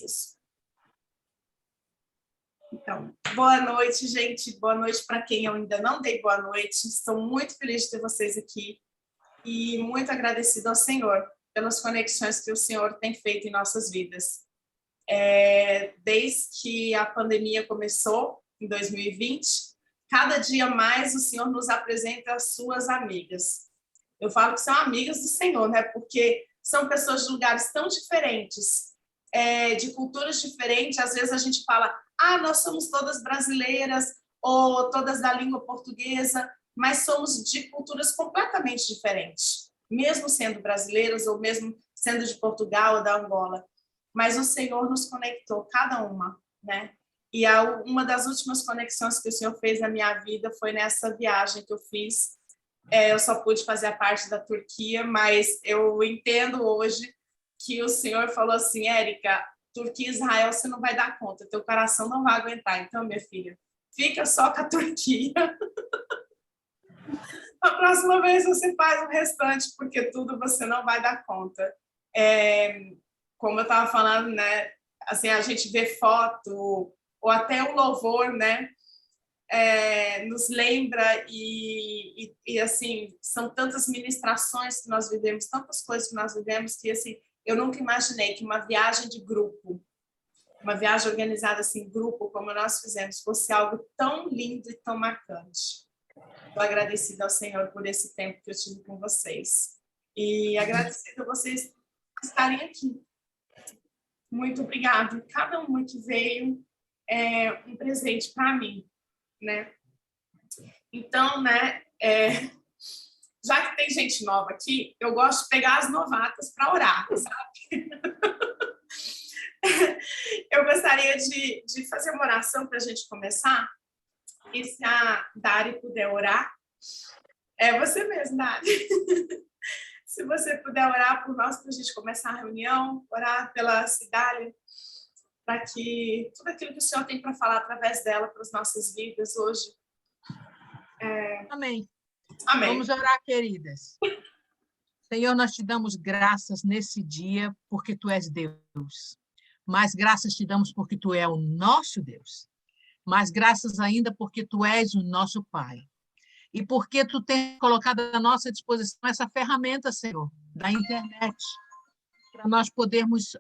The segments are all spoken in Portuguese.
Isso. Então, boa noite, gente. Boa noite para quem eu ainda não dei boa noite. Estou muito feliz de ter vocês aqui e muito agradecida ao Senhor pelas conexões que o Senhor tem feito em nossas vidas. Desde que a pandemia começou, em 2020, cada dia mais o Senhor nos apresenta as suas amigas. Eu falo que são amigas do Senhor, né? Porque são pessoas de lugares tão diferentes, de culturas diferentes. Às vezes a gente fala, nós somos todas brasileiras ou todas da língua portuguesa, mas somos de culturas completamente diferentes, mesmo sendo brasileiras ou mesmo sendo de Portugal ou da Angola. Mas o Senhor nos conectou, cada uma, né? E uma das últimas conexões que o Senhor fez na minha vida foi nessa viagem que eu fiz. Eu só pude fazer a parte da Turquia, mas eu entendo hoje que o Senhor falou assim, Érica, Turquia e Israel você não vai dar conta, teu coração não vai aguentar. Então, minha filha, fica só com a Turquia. A próxima vez você faz o restante, porque tudo você não vai dar conta. Como eu estava falando, né? Assim, a gente vê foto ou até o louvor, né? Nos lembra e assim, são tantas ministrações que nós vivemos, tantas coisas que nós vivemos que assim, eu nunca imaginei que uma viagem de grupo, uma viagem organizada assim, grupo, como nós fizemos, fosse algo tão lindo e tão marcante. Estou agradecida ao Senhor por esse tempo que eu tive com vocês e agradecida a vocês estarem aqui. Muito obrigada. Cada uma que veio é um presente para mim, né? Então, né, já que tem gente nova aqui, eu gosto de pegar as novatas para orar, sabe? Eu gostaria de fazer uma oração para a gente começar. E se a Dari puder orar, você mesmo, Dari. Se você puder orar por nós para a gente começar a reunião, orar pela Cidália, para que tudo aquilo que o Senhor tem para falar através dela para as nossas vidas hoje. Amém. Amém. Vamos orar, queridas. Senhor, nós te damos graças nesse dia porque tu és Deus. Mas graças te damos porque tu és o nosso Deus. Mas graças ainda porque tu és o nosso Pai. E porque tu tens colocado à nossa disposição essa ferramenta, Senhor, da internet, para nós podermos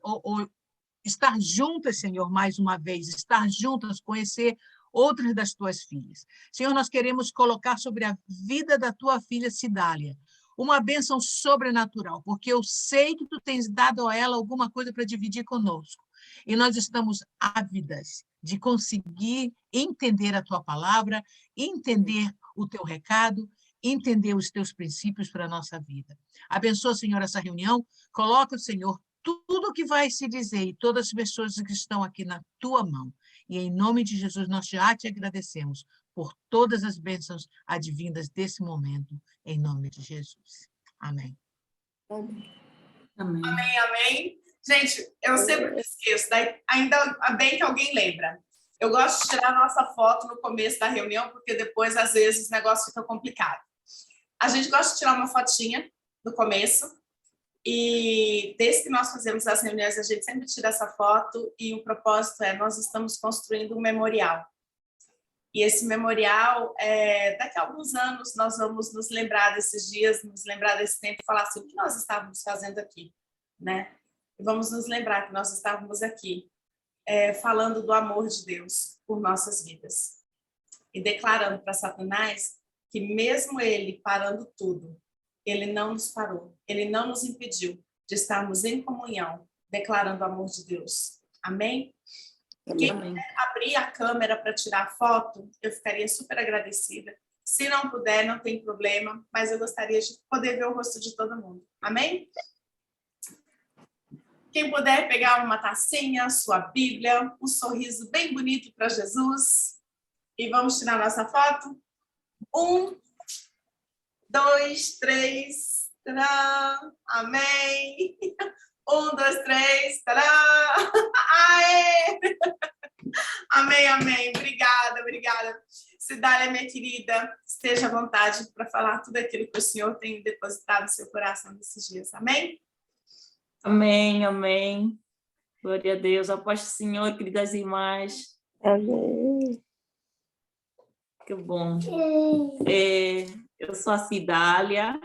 estar juntas, Senhor, mais uma vez, estar juntas, conhecer outras das tuas filhas. Senhor, nós queremos colocar sobre a vida da tua filha Cidália uma bênção sobrenatural, porque eu sei que tu tens dado a ela alguma coisa para dividir conosco. E nós estamos ávidas de conseguir entender a tua palavra, entender o teu recado, entender os teus princípios para a nossa vida. Abençoa, Senhor, essa reunião. Coloca, Senhor, tudo o que vai se dizer e todas as pessoas que estão aqui na tua mão. E em nome de Jesus, nós já te agradecemos por todas as bênçãos advindas desse momento, em nome de Jesus. Amém. Amém. Amém, amém. Gente, eu sempre me esqueço, daí ainda bem que alguém lembra. Eu gosto de tirar a nossa foto no começo da reunião, porque depois, às vezes, o negócio fica complicado. A gente gosta de tirar uma fotinha no começo, e desde que nós fazemos as reuniões, a gente sempre tira essa foto, e o propósito nós estamos construindo um memorial. E esse memorial, daqui a alguns anos, nós vamos nos lembrar desses dias, nos lembrar desse tempo, e falar assim, o que nós estávamos fazendo aqui, né? E vamos nos lembrar que nós estávamos aqui, falando do amor de Deus por nossas vidas. E declarando para Satanás que mesmo ele parando tudo, ele não nos parou, ele não nos impediu de estarmos em comunhão, declarando o amor de Deus. Amém? Quem puder abrir a câmera para tirar foto, eu ficaria super agradecida. Se não puder, não tem problema, mas eu gostaria de poder ver o rosto de todo mundo. Amém? Quem puder pegar uma tacinha, sua Bíblia, um sorriso bem bonito para Jesus. E vamos tirar nossa foto? 1, 2, 3. Tadã! Amém! 1, 2, 3. Tadã! Aê! Amém, amém. Obrigada, obrigada. Cidália, minha querida, esteja à vontade para falar tudo aquilo que o Senhor tem depositado no seu coração nesses dias. Amém? Amém, amém. Glória a Deus. A paz do Senhor, queridas irmãs. Amém. Que bom. Eu sou a Cidália.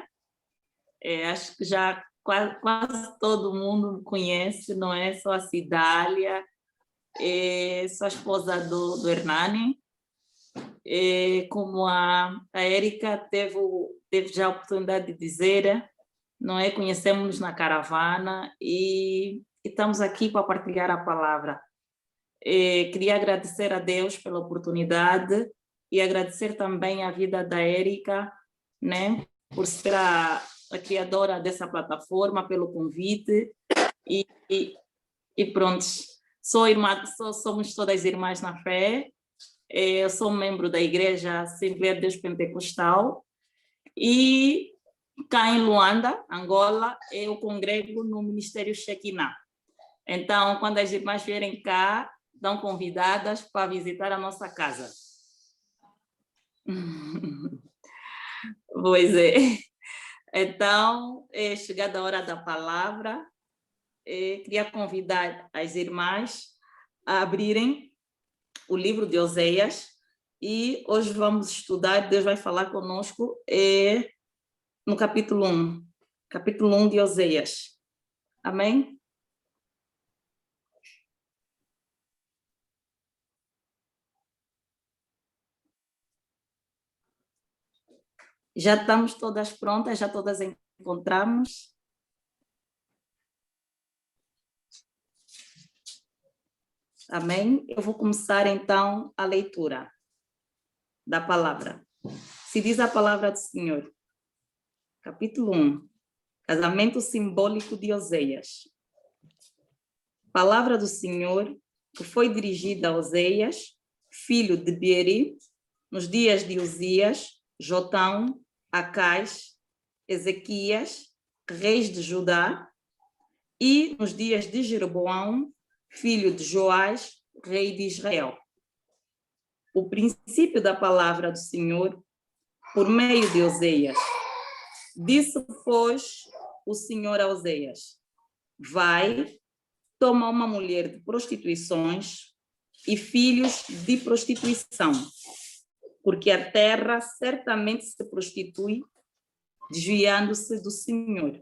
Acho que já quase todo mundo me conhece, não é? Sou a Cidália. Sou a esposa do Hernani. Como a Érica teve já a oportunidade de dizer, não é? Conhecemos-nos na caravana e estamos aqui para partilhar a palavra. Queria agradecer a Deus pela oportunidade e agradecer também a vida da Érica, né? Por ser a criadora dessa plataforma, pelo convite e pronto. Somos todas irmãs na fé. Eu sou membro da Igreja Assembleia de Deus Pentecostal e cá em Luanda, Angola, eu congrego no Ministério Shekinah. Então, quando as irmãs vierem cá, estão convidadas para visitar a nossa casa. Pois é. Então, chegada a hora da palavra, queria convidar as irmãs a abrirem o livro de Oséias e hoje vamos estudar, Deus vai falar conosco no capítulo 1 de Oséias. Amém? Já estamos todas prontas? Já todas encontramos? Amém? Eu vou começar então a leitura da palavra. Se diz a palavra do Senhor. Capítulo 1. Casamento simbólico de Oséias. Palavra do Senhor que foi dirigida a Oséias, filho de Beeri, nos dias de Uzias, Jotão, Acais, Ezequias, reis de Judá, e nos dias de Jeroboão, filho de Joás, rei de Israel. O princípio da palavra do Senhor, por meio de Oséias. Disse, pois, o Senhor a Oséias: vai, toma uma mulher de prostituições e filhos de prostituição, porque a terra certamente se prostitui, desviando-se do Senhor.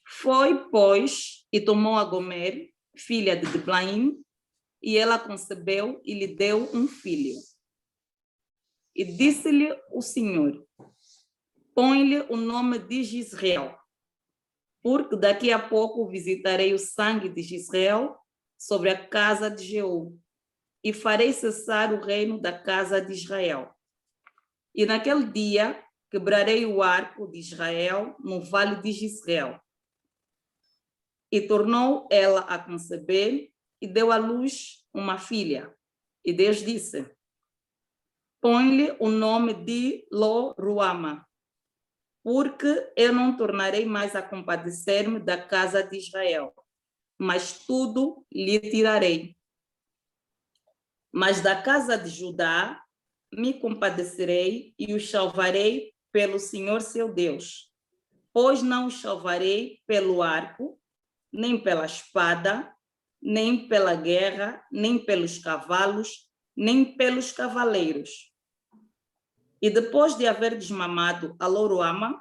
Foi, pois, e tomou a Gomer, filha de Diblaim, e ela concebeu e lhe deu um filho. E disse-lhe o Senhor: põe-lhe o nome de Jezreel, porque daqui a pouco visitarei o sangue de Jezreel sobre a casa de Jeú, e farei cessar o reino da casa de Israel. E naquele dia quebrarei o arco de Israel no vale de Jezreel. E tornou ela a conceber e deu à luz uma filha. E Deus disse: põe-lhe o nome de Lo-Ruama, porque eu não tornarei mais a compadecer-me da casa de Israel, mas tudo lhe tirarei. Mas da casa de Judá me compadecerei e os salvarei pelo Senhor seu Deus, pois não os salvarei pelo arco, nem pela espada, nem pela guerra, nem pelos cavalos, nem pelos cavaleiros. E depois de haver desmamado a Lo-Ruama,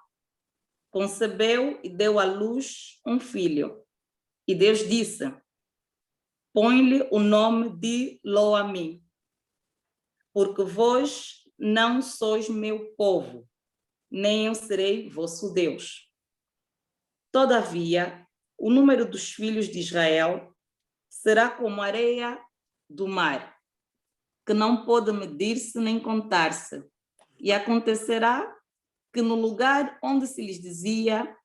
concebeu e deu à luz um filho. E Deus disse: põe-lhe o nome de Lo-Ammi, porque vós não sois meu povo, nem eu serei vosso Deus. Todavia, o número dos filhos de Israel será como a areia do mar, que não pode medir-se nem contar-se. E acontecerá que no lugar onde se lhes dizia: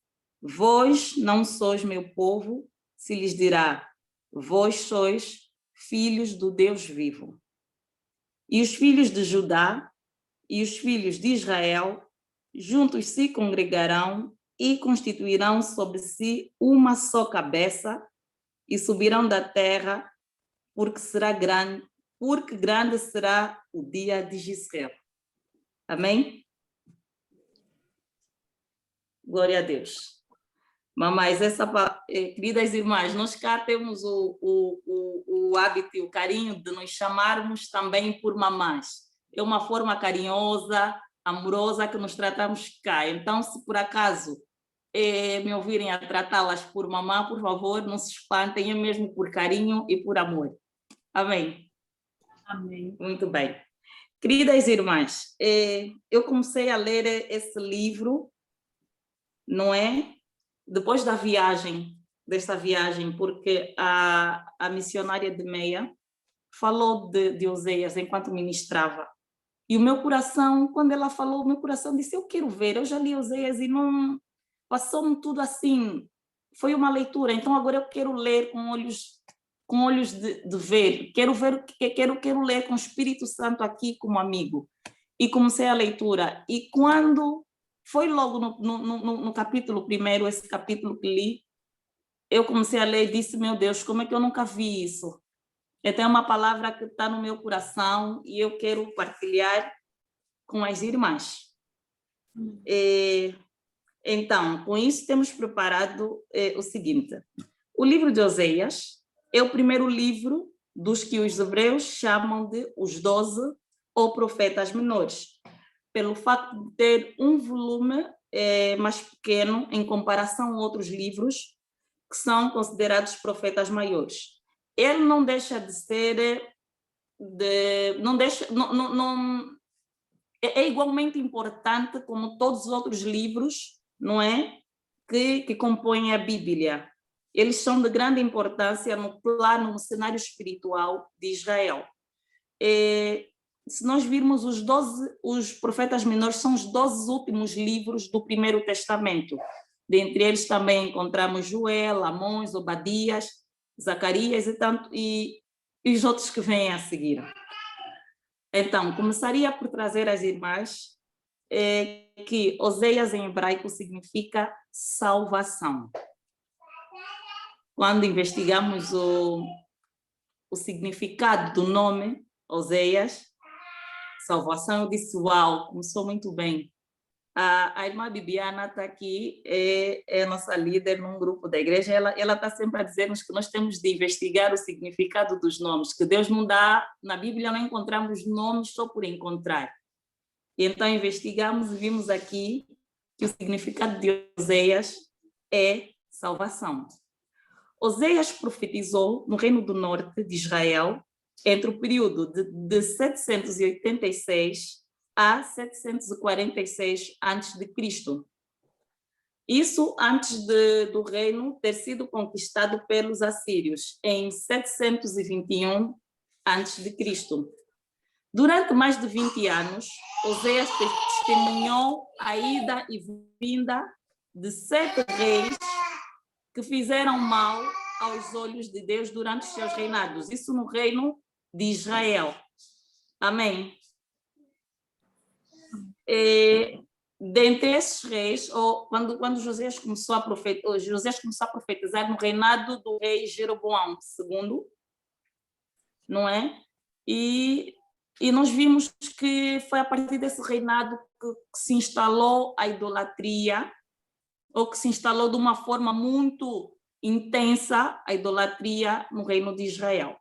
vós não sois meu povo, se lhes dirá: vós sois filhos do Deus vivo. E os filhos de Judá e os filhos de Israel juntos se congregarão e constituirão sobre si uma só cabeça e subirão da terra, porque grande será o dia de Jezreel. Amém? Glória a Deus. Mamães, queridas irmãs, nós cá temos o hábito e o carinho de nos chamarmos também por mamãs. É uma forma carinhosa, amorosa que nos tratamos cá. Então, se por acaso me ouvirem a tratá-las por mamã, por favor, não se espantem, é mesmo por carinho e por amor. Amém? Amém. Muito bem. Queridas irmãs, eu comecei a ler esse livro, não é? Depois desta viagem, porque a missionária de Meia falou de Oséias enquanto ministrava. E o meu coração, quando ela falou, o meu coração disse, eu quero ver, eu já li Oséias e não passou-me tudo assim. Foi uma leitura, então agora eu quero ler com olhos de ver. Quero ler com o Espírito Santo aqui como amigo. E comecei a leitura. E quando foi logo no capítulo primeiro, esse capítulo que li, eu comecei a ler e disse, meu Deus, como é que eu nunca vi isso? Então é uma palavra que está no meu coração e eu quero partilhar com as irmãs. Então, com isso temos preparado o seguinte. O livro de Oséias é o primeiro livro dos que os hebreus chamam de os 12 ou profetas menores, pelo facto de ter um volume mais pequeno em comparação a outros livros que são considerados profetas maiores. Ele não deixa de ser, é igualmente importante como todos os outros livros, não é, que compõem a Bíblia. Eles são de grande importância no cenário espiritual de Israel. Se nós virmos os profetas menores, são os 12 últimos livros do Primeiro Testamento. Dentre eles também encontramos Joel, Amós, Obadias, Zacarias e os outros que vêm a seguir. Então, começaria por trazer às irmãs que Oséias em hebraico significa salvação. Quando investigamos o significado do nome Oséias, salvação, eu disse, uau, começou muito bem. A irmã Bibiana está aqui, é a nossa líder num grupo da igreja, ela está sempre a dizer-nos que nós temos de investigar o significado dos nomes, que Deus não dá, na Bíblia não encontramos nomes só por encontrar. E então investigamos e vimos aqui que o significado de Oséias é salvação. Oséias profetizou no Reino do Norte de Israel entre o período de 786 a 746 a.C. Isso antes do reino ter sido conquistado pelos assírios em 721 a.C. Durante mais de 20 anos, Oséias testemunhou a ida e vinda de 7 reis que fizeram mal aos olhos de Deus durante os seus reinados. Isso no reino de Israel. Amém. Dentre esses reis, quando Josias começou a profetizar no reinado do rei Jeroboão II, não é? E nós vimos que foi a partir desse reinado que se instalou a idolatria, ou que se instalou de uma forma muito intensa a idolatria no reino de Israel.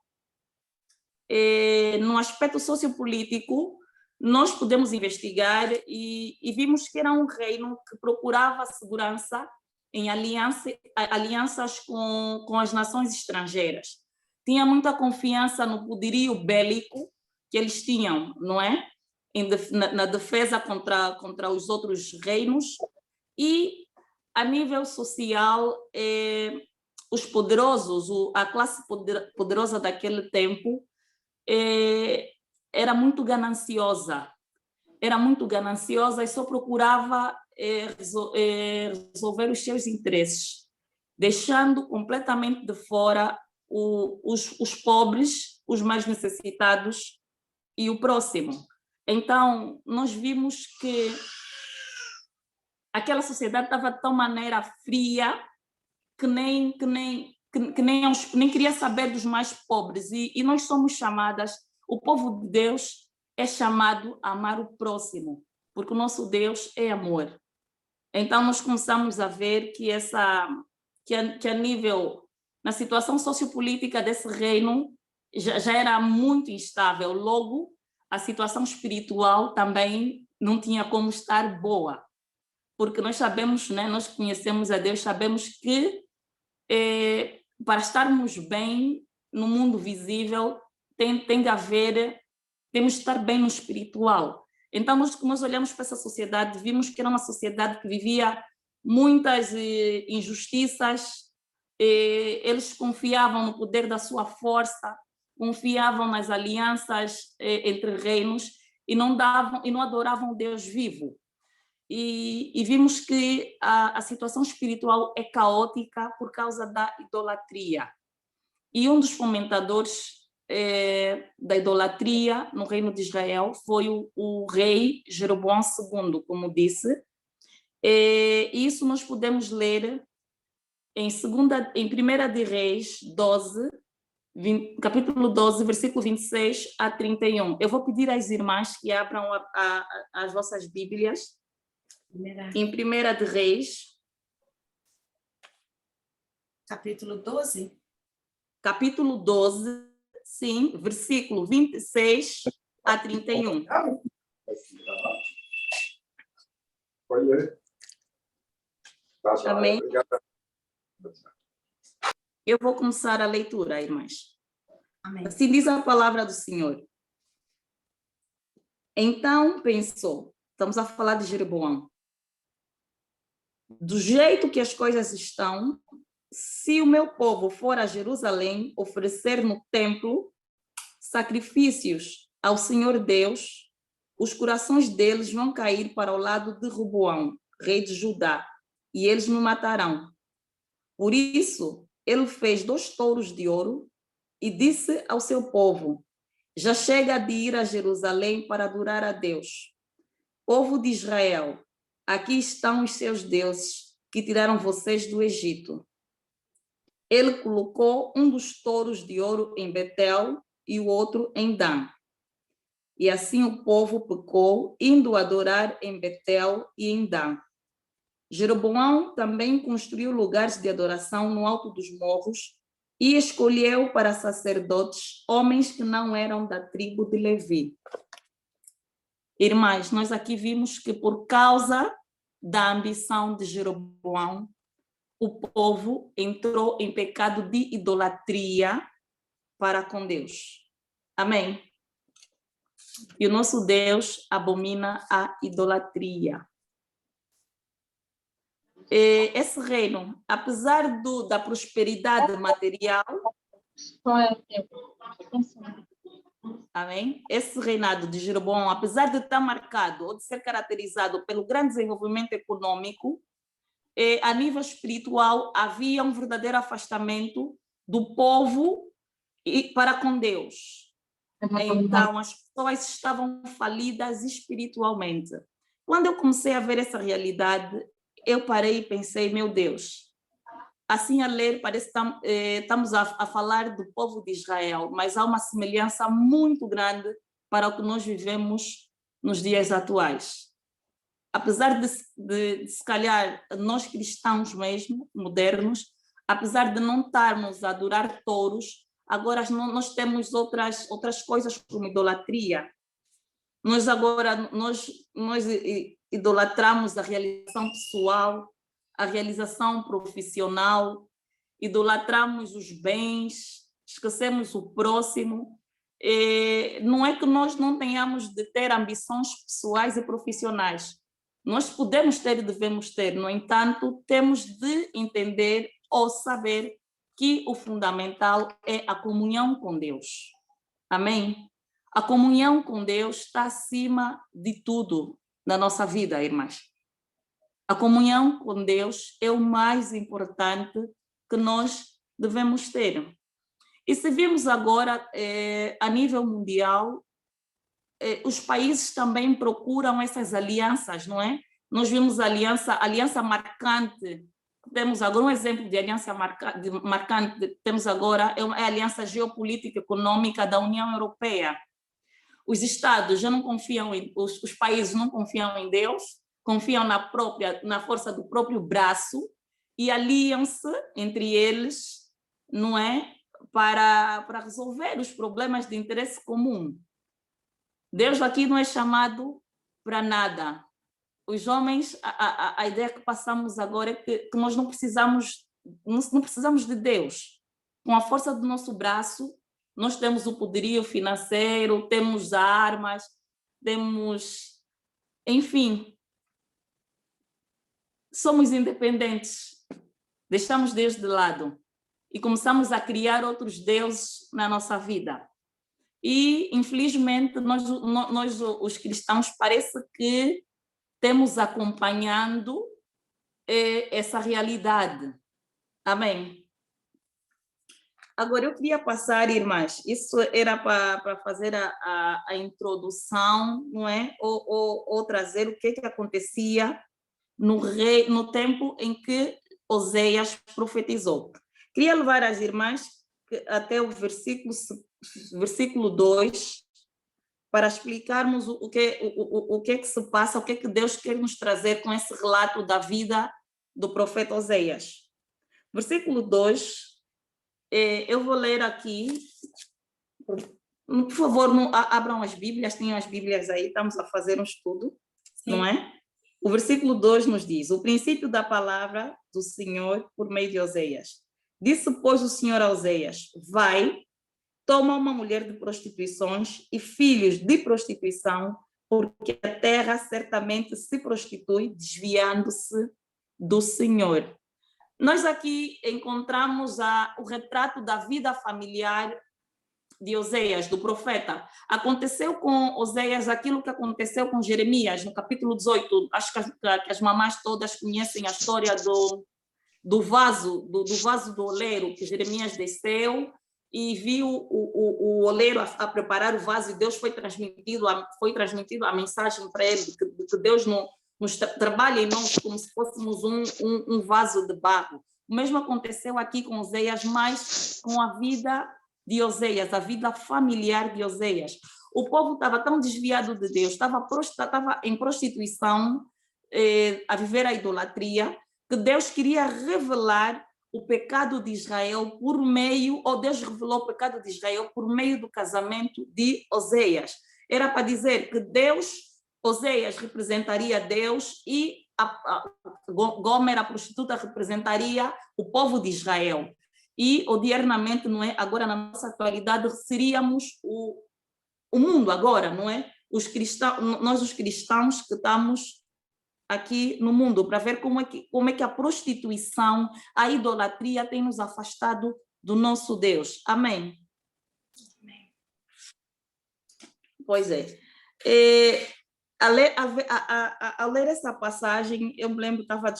No aspecto sociopolítico, nós podemos investigar e vimos que era um reino que procurava segurança em alianças com as nações estrangeiras. Tinha muita confiança no poderio bélico que eles tinham, não é? Na defesa contra os outros reinos. E, a nível social, os poderosos, a classe poderosa daquele tempo, era muito gananciosa e só procurava resolver os seus interesses, deixando completamente de fora os pobres, os mais necessitados e o próximo. Então, nós vimos que aquela sociedade estava de tal maneira fria que nem queria saber dos mais pobres. E nós somos chamadas, o povo de Deus é chamado a amar o próximo, porque o nosso Deus é amor. Então, nós começamos a ver que a nível, na situação sociopolítica desse reino, já era muito instável. Logo, a situação espiritual também não tinha como estar boa. Porque nós sabemos, né, nós conhecemos a Deus, sabemos que para estarmos bem no mundo visível, tem de haver, temos de estar bem no espiritual. Então, nós olhamos para essa sociedade, vimos que era uma sociedade que vivia muitas injustiças, eles confiavam no poder da sua força, confiavam nas alianças entre reinos e não adoravam Deus vivo. E vimos que a situação espiritual é caótica por causa da idolatria. E um dos comentadores da idolatria no reino de Israel foi o rei Jeroboão II, como disse. E isso nós podemos ler em 1 de Reis 12, capítulo 12, versículo 26 a 31. Eu vou pedir às irmãs que abram as vossas Bíblias. Em 1 de Reis. Capítulo 12? Capítulo 12, sim, versículo 26 a 31. Amém? Eu vou começar a leitura, irmãs. Amém. Assim diz a palavra do Senhor. Então pensou, estamos a falar de Jeroboão, do jeito que as coisas estão, se o meu povo for a Jerusalém oferecer no templo sacrifícios ao Senhor Deus, os corações deles vão cair para o lado de Roboão, rei de Judá, e eles me matarão. Por isso, ele fez 2 touros de ouro e disse ao seu povo: já chega de ir a Jerusalém para adorar a Deus. Povo de Israel, aqui estão os seus deuses que tiraram vocês do Egito. Ele colocou um dos touros de ouro em Betel e o outro em Dan. E assim o povo pecou, indo adorar em Betel e em Dan. Jeroboão também construiu lugares de adoração no alto dos morros e escolheu para sacerdotes homens que não eram da tribo de Levi. Irmãs, nós aqui vimos que por causa da ambição de Jeroboão, o povo entrou em pecado de idolatria para com Deus. Amém? E o nosso Deus abomina a idolatria. Esse reino, apesar da prosperidade material, amém? Esse reinado de Jeroboão, apesar de estar marcado ou de ser caracterizado pelo grande desenvolvimento econômico, a nível espiritual havia um verdadeiro afastamento do povo para com Deus. Então, as pessoas estavam falidas espiritualmente. Quando eu comecei a ver essa realidade, eu parei e pensei, meu Deus, assim a ler, parece que estamos a falar do povo de Israel, mas há uma semelhança muito grande para o que nós vivemos nos dias atuais. Apesar de se calhar, nós cristãos mesmo, modernos, apesar de não estarmos a adorar touros, agora nós temos outras coisas como idolatria. Nós agora idolatramos a realização pessoal, a realização profissional, idolatramos os bens, esquecemos o próximo. Não é que nós não tenhamos de ter ambições pessoais e profissionais. Nós podemos ter e devemos ter, no entanto, temos de entender ou saber que o fundamental é a comunhão com Deus. Amém? A comunhão com Deus está acima de tudo na nossa vida, irmãs. A comunhão com Deus é o mais importante que nós devemos ter. E se vimos agora, a nível mundial, os países também procuram essas alianças, não é? Nós vimos a aliança marcante. Temos agora um exemplo de aliança marcante, temos agora é a aliança geopolítica econômica da União Europeia. Os estados já não confiam, os países não confiam em Deus, confiam na força do próprio braço e aliam-se entre eles, não é? Para resolver os problemas de interesse comum. Deus aqui não é chamado para nada. Os homens, a ideia que passamos agora é que nós não precisamos de Deus. Com a força do nosso braço, nós temos o poderio financeiro, temos armas, temos, enfim, somos independentes. Deixamos Deus de lado e começamos a criar outros deuses na nossa vida. E, infelizmente, nós os cristãos, parece que temos acompanhando essa realidade. Amém? Agora, eu queria passar, irmãs, isso era para fazer a introdução, não é? Ou trazer o que acontecia no tempo em que Oséias profetizou. Queria levar as irmãs até o versículo 2, para explicarmos o que é que se passa, o que é que Deus quer nos trazer com esse relato da vida do profeta Oséias. Versículo 2, eu vou ler aqui. Por favor, não abram as Bíblias, tenham as Bíblias aí, estamos a fazer um estudo, sim, não é? O versículo 2 nos diz: o princípio da palavra do Senhor por meio de Oséias. Disse, pois, o Senhor a Oséias: vai, toma uma mulher de prostituições e filhos de prostituição, porque a terra certamente se prostitui, desviando-se do Senhor. Nós aqui encontramos o retrato da vida familiar de Oséias, do profeta. Aconteceu com Oséias aquilo que aconteceu com Jeremias, no capítulo 18. Acho que as mamás todas conhecem a história do vaso do oleiro, que Jeremias desceu e viu o oleiro a preparar o vaso, e Deus foi transmitido a mensagem para ele, que Deus nos trabalha em nós como se fôssemos um vaso de barro. O mesmo aconteceu aqui com Oséias, mas com a vida de Oséias, a vida familiar de Oséias. O povo estava tão desviado de Deus, estava em prostituição, a viver a idolatria, que Deus queria revelar o pecado de Israel Deus revelou o pecado de Israel por meio do casamento de Oséias. Era para dizer que Oséias representaria Deus e Gomer, a prostituta, representaria o povo de Israel. E, odiernamente, não é? Agora, na nossa atualidade, seríamos o mundo agora, não é? Nós, os cristãos que estamos aqui no mundo, para ver como é que a prostituição, a idolatria tem nos afastado do nosso Deus. Amém? Amém. Pois é. Ao ler essa passagem, eu me lembro que estava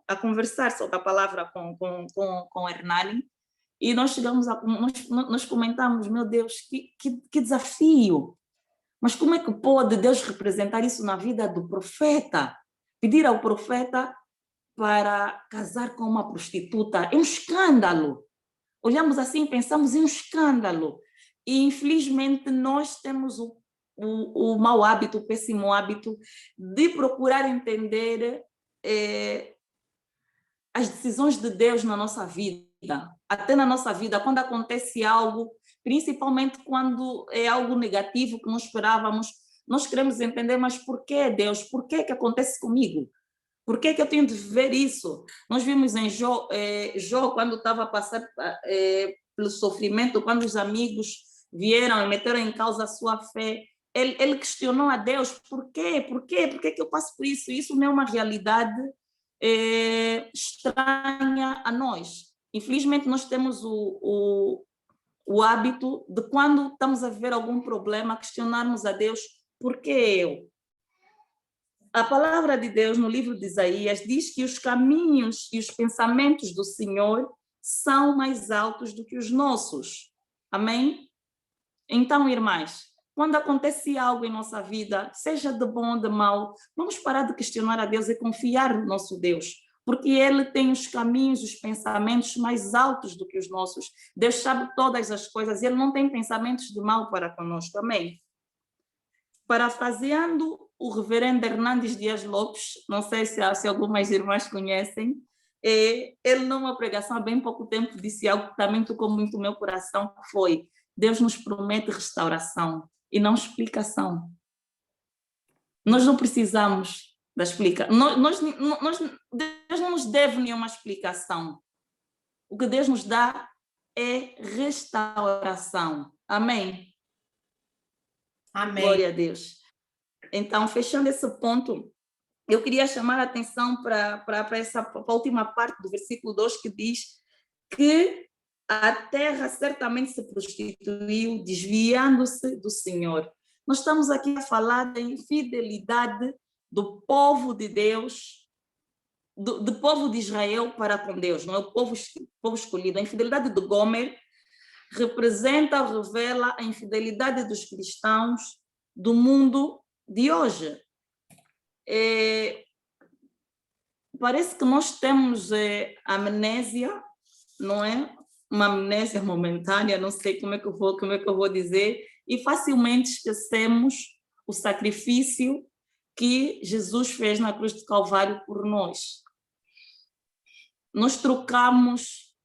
a conversar sobre a palavra com Hernani, e nós chegamos nós comentamos, meu Deus, que desafio! Mas como é que pode Deus representar isso na vida do profeta? Pedir ao profeta para casar com uma prostituta é um escândalo. Olhamos assim, pensamos em um escândalo. E, infelizmente, nós temos o mau hábito, o péssimo hábito de procurar entender as decisões de Deus na nossa vida. Até na nossa vida, quando acontece algo, principalmente quando é algo negativo que não esperávamos, nós queremos entender, mas por que, Deus? Por que acontece comigo? Por que eu tenho de viver isso? Nós vimos em Jó, quando estava a passar pelo sofrimento, quando os amigos vieram e meteram em causa a sua fé, ele questionou a Deus: por quê? Por quê? Por que eu passo por isso? Isso não é uma realidade estranha a nós. Infelizmente, nós temos o hábito de, quando estamos a viver algum problema, questionarmos a Deus: por que eu? A palavra de Deus no livro de Isaías diz que os caminhos e os pensamentos do Senhor são mais altos do que os nossos. Amém? Então, irmãs, quando acontece algo em nossa vida, seja de bom ou de mal, vamos parar de questionar a Deus e confiar no nosso Deus, porque Ele tem os caminhos, os pensamentos mais altos do que os nossos. Deus sabe todas as coisas e Ele não tem pensamentos de mal para conosco. Amém? Parafraseando o reverendo Hernandes Dias Lopes, não sei se algumas irmãs conhecem, ele numa pregação há bem pouco tempo disse algo que também tocou muito o meu coração, que foi: Deus nos promete restauração e não explicação. Nós não precisamos da explicação. Deus não nos deve nenhuma explicação. O que Deus nos dá é restauração. Amém? Amém. Glória a Deus. Então, fechando esse ponto, eu queria chamar a atenção para a última parte do versículo 2, que diz que a terra certamente se prostituiu, desviando-se do Senhor. Nós estamos aqui a falar da infidelidade do povo de Deus, do povo de Israel para com Deus, não é o povo escolhido. A infidelidade de Gomer representa ou revela a infidelidade dos cristãos do mundo de hoje. Parece que nós temos amnésia, não é? Uma amnésia momentânea, não sei como é que eu vou dizer, e facilmente esquecemos o sacrifício que Jesus fez na cruz do Calvário por nós. Nós trocamos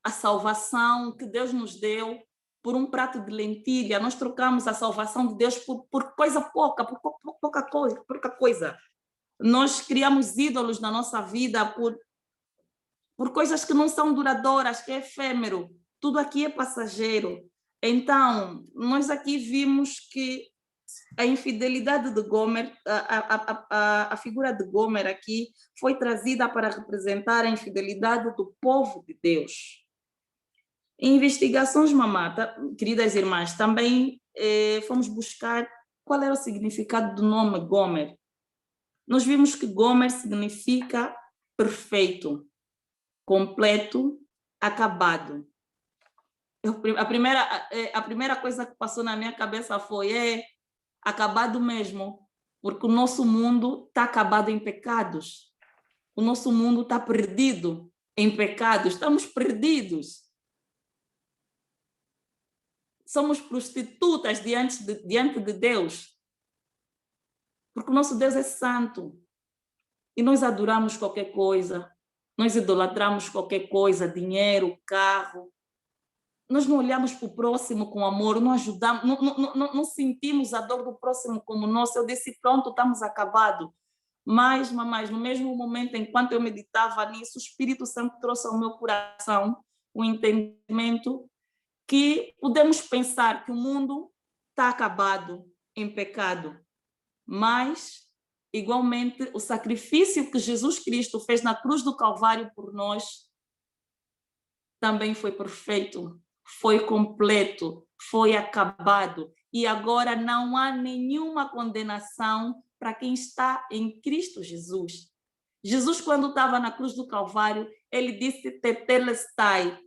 a salvação que Deus nos deu por um prato de lentilha. Nós trocamos a salvação de Deus por coisa pouca, por pouca coisa. Nós criamos ídolos na nossa vida por coisas que não são duradouras, que é efêmero. Tudo aqui é passageiro. Então, nós aqui vimos que a infidelidade de Gomer, a figura de Gomer aqui, foi trazida para representar a infidelidade do povo de Deus. Em investigações, mamata, queridas irmãs, também fomos buscar qual era o significado do nome Gomer. Nós vimos que Gomer significa perfeito, completo, acabado. A primeira coisa que passou na minha cabeça foi acabado mesmo, porque o nosso mundo está acabado em pecados. O nosso mundo está perdido em pecados. Estamos perdidos. Somos prostitutas diante de Deus, porque o nosso Deus é santo e nós adoramos qualquer coisa, nós idolatramos qualquer coisa, dinheiro, carro. Nós não olhamos para o próximo com amor, não ajudamos, não sentimos a dor do próximo como nossa. Eu disse, pronto, estamos acabados. Mas, mamães, no mesmo momento, enquanto eu meditava nisso, o Espírito Santo trouxe ao meu coração o entendimento que podemos pensar que o mundo está acabado em pecado, mas, igualmente, o sacrifício que Jesus Cristo fez na cruz do Calvário por nós também foi perfeito, foi completo, foi acabado. E agora não há nenhuma condenação para quem está em Cristo Jesus. Jesus, quando estava na cruz do Calvário, ele disse tetelestai,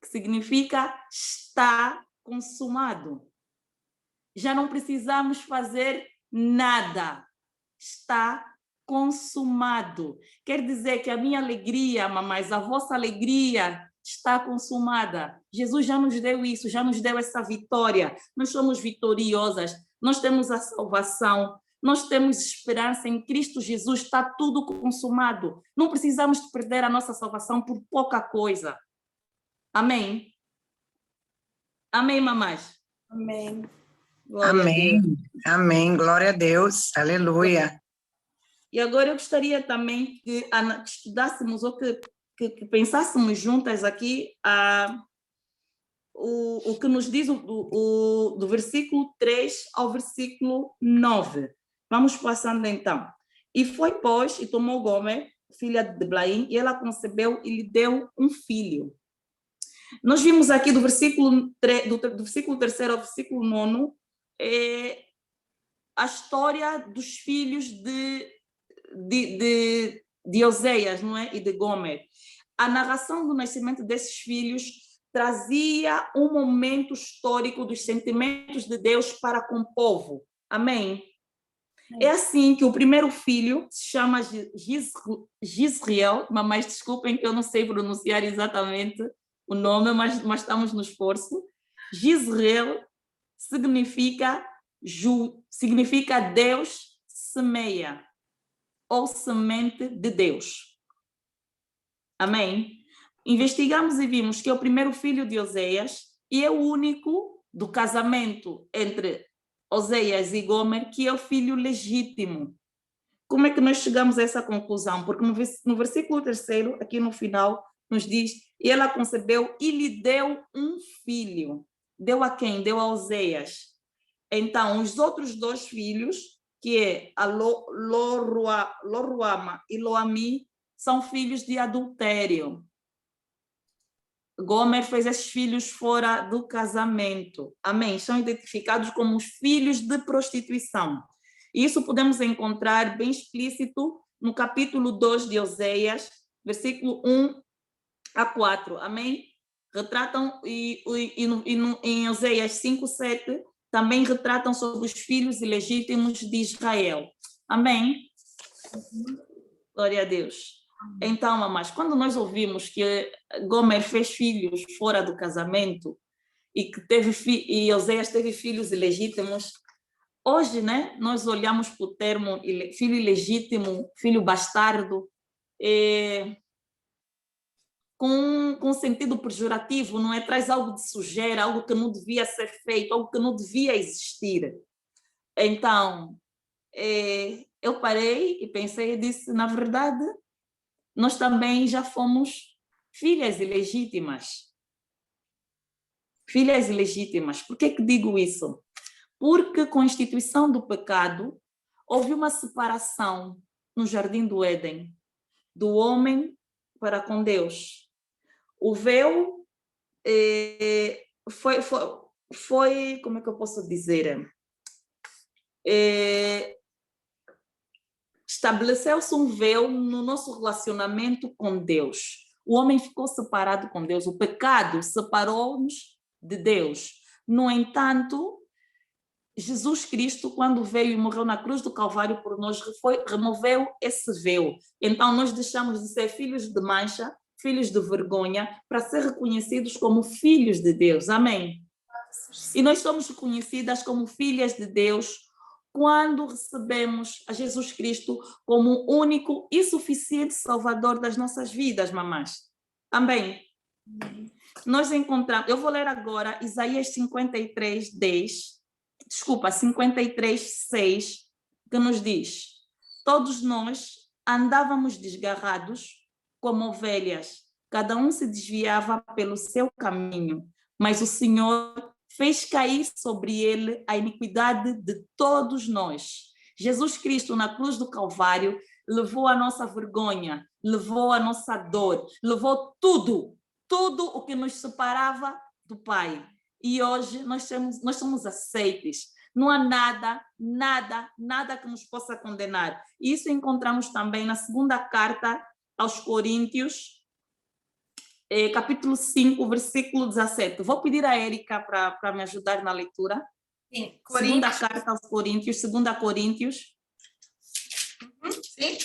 que significa está consumado. Já não precisamos fazer nada. Está consumado. Quer dizer que a minha alegria, mamães, a vossa alegria está consumada. Jesus já nos deu isso, já nos deu essa vitória. Nós somos vitoriosas, nós temos a salvação, nós temos esperança em Cristo Jesus, está tudo consumado. Não precisamos de perder a nossa salvação por pouca coisa. Amém? Amém, mamães? Amém. Glória Amém. a Deus. Amém. Glória a Deus. Aleluia. E agora eu gostaria também que estudássemos ou que pensássemos juntas aqui o que nos diz do versículo 3 ao versículo 9. Vamos passando então. E foi, pois, e tomou Gomer, filha de Blaim, e ela concebeu e lhe deu um filho. Nós vimos aqui do versículo 3 ao versículo 9 a história dos filhos de Oseias, não é? E de Gomer. A narração do nascimento desses filhos trazia um momento histórico dos sentimentos de Deus para com o povo. Amém? É assim que o primeiro filho se chama Gisriel, mas desculpem que eu não sei pronunciar exatamente o nome, mas estamos no esforço. Gisriel significa significa Deus semeia, ou semente de Deus. Amém? Investigamos e vimos que é o primeiro filho de Oséias e é o único do casamento entre Oséias e Gomer que é o filho legítimo. Como é que nós chegamos a essa conclusão? Porque no versículo 3, aqui no final, nos diz, e ela concebeu e lhe deu um filho. Deu a quem? Deu a Oséias. Então, os outros 2 filhos, que é a Loruama e Loami, são filhos de adultério. Gomer fez esses filhos fora do casamento. Amém? São identificados como os filhos de prostituição. Isso podemos encontrar bem explícito no capítulo 2 de Oséias, versículo 1 a 4. Amém? Retratam, em Oséias 5, 7, também retratam sobre os filhos ilegítimos de Israel. Amém? Glória a Deus. Então, mamães, quando nós ouvimos que Gomer fez filhos fora do casamento e que e Oséias teve filhos ilegítimos, hoje, né, nós olhamos para o termo filho ilegítimo, filho bastardo, com sentido pejorativo, não é? Traz algo de sujeira, algo que não devia ser feito, algo que não devia existir. Então, eu parei e pensei e disse, na verdade, nós também já fomos filhas ilegítimas. Filhas ilegítimas. Por que digo isso? Porque com a instituição do pecado, houve uma separação no Jardim do Éden, do homem para com Deus. O véu foi, como é que eu posso dizer? Estabeleceu-se um véu no nosso relacionamento com Deus. O homem ficou separado com Deus. O pecado separou-nos de Deus. No entanto, Jesus Cristo, quando veio e morreu na cruz do Calvário por nós, removeu esse véu. Então, nós deixamos de ser filhos de mancha, filhos de vergonha, para ser reconhecidos como filhos de Deus. Amém? E nós somos reconhecidas como filhas de Deus quando recebemos a Jesus Cristo como único e suficiente Salvador das nossas vidas, mamães. Amém? Nós encontramos, eu vou ler agora Isaías 53:6, que nos diz: todos nós andávamos desgarrados como ovelhas, cada um se desviava pelo seu caminho, mas o Senhor fez cair sobre ele a iniquidade de todos nós. Jesus Cristo, na cruz do Calvário, levou a nossa vergonha, levou a nossa dor, levou tudo o que nos separava do Pai. E hoje nós somos aceites. Não há nada que nos possa condenar. Isso encontramos também na segunda carta aos Coríntios, capítulo 5, versículo 17. Vou pedir a Érica para me ajudar na leitura. Sim, Segunda carta aos Coríntios, 2 Coríntios. Sim.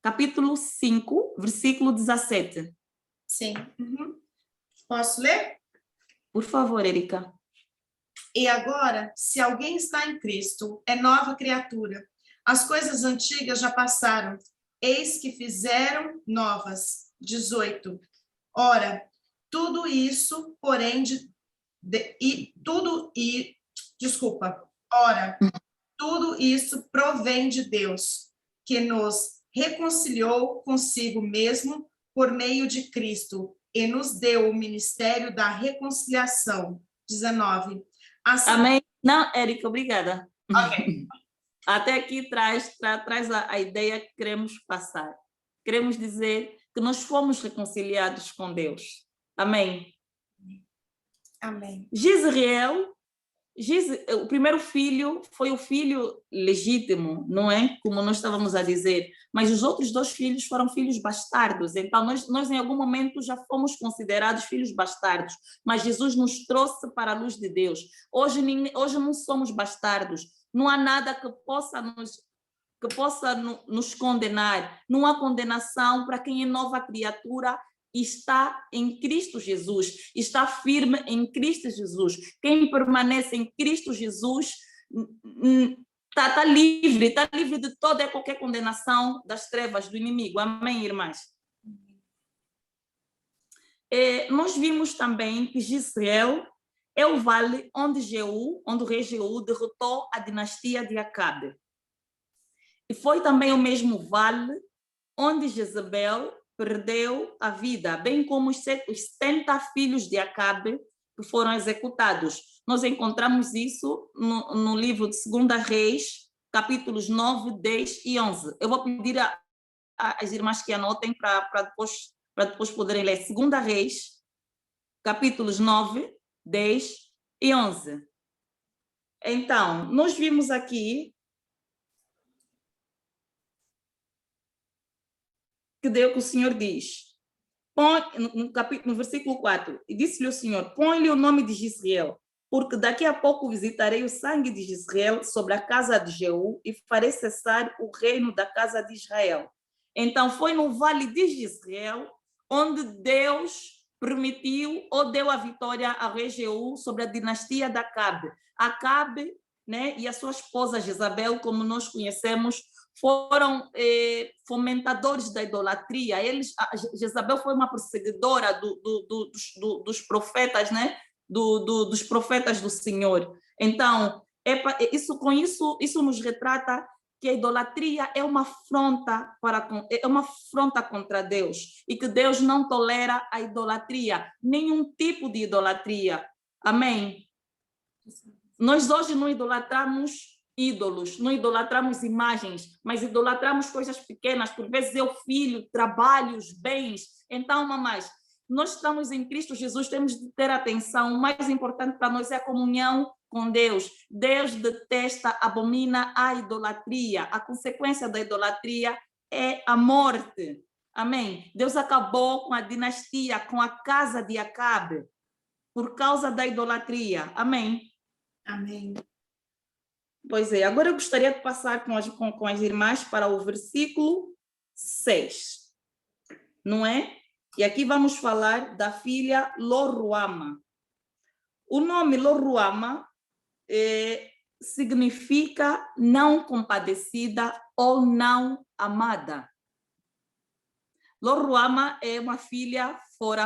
Capítulo 5, versículo 17. Sim. Posso ler? Por favor, Érica. E agora, se alguém está em Cristo, é nova criatura. As coisas antigas já passaram, eis que fizeram novas. 18. Ora, tudo isso, porém, tudo isso provém de Deus, que nos reconciliou consigo mesmo por meio de Cristo e nos deu o ministério da reconciliação. 19. Assim... Amém. Não, Érica, obrigada. Ok. Até aqui traz a ideia que queremos passar. Queremos dizer que nós fomos reconciliados com Deus. Amém? Amém. Jezreel, o primeiro filho foi o filho legítimo, não é? Como nós estávamos a dizer. Mas os outros 2 filhos foram filhos bastardos. Então, nós em algum momento já fomos considerados filhos bastardos. Mas Jesus nos trouxe para a luz de Deus. Hoje não somos bastardos. Não há nada que possa nos condenar. Não há condenação para quem é nova criatura está em Cristo Jesus, está firme em Cristo Jesus. Quem permanece em Cristo Jesus está livre de toda e qualquer condenação das trevas do inimigo. Amém, irmãs? Nós vimos também que Jezreel é o vale onde o rei Jeú derrotou a dinastia de Acabe. E foi também o mesmo vale onde Jezabel perdeu a vida, bem como os 70 filhos de Acabe que foram executados. Nós encontramos isso no livro de 2 Reis, capítulos 9, 10 e 11. Eu vou pedir às irmãs que anotem para depois poderem ler. 2 Reis, capítulos 9, 10 e 11. Então, nós vimos aqui que o Senhor diz, no versículo 4, e disse-lhe o Senhor, põe-lhe o nome de Jezreel, porque daqui a pouco visitarei o sangue de Jezreel sobre a casa de Jeú e farei cessar o reino da casa de Israel. Então, foi no vale de Jezreel onde Deus permitiu ou deu a vitória ao rei Jeú sobre a dinastia de Acabe. Acabe, né, e a sua esposa Jezabel, como nós conhecemos, foram fomentadores da idolatria. Jezabel foi uma perseguidora dos profetas, né? Dos profetas do Senhor. Então, isso nos retrata que a idolatria é uma afronta contra Deus e que Deus não tolera a idolatria, nenhum tipo de idolatria. Amém? Nós hoje não idolatramos ídolos, não idolatramos imagens, mas idolatramos coisas pequenas, por vezes é o filho, trabalho, os bens. Então, mamães, nós estamos em Cristo Jesus, temos de ter atenção. O mais importante para nós é a comunhão com Deus. Deus detesta, abomina a idolatria. A consequência da idolatria é a morte. Amém? Deus acabou com a dinastia, com a casa de Acabe, por causa da idolatria. Amém? Amém. Pois é, agora eu gostaria de passar com as irmãs para o versículo 6, não é? E aqui vamos falar da filha Lo-Ruama. O nome Lo-Ruama significa não compadecida ou não amada. Lo-Ruama é uma filha foi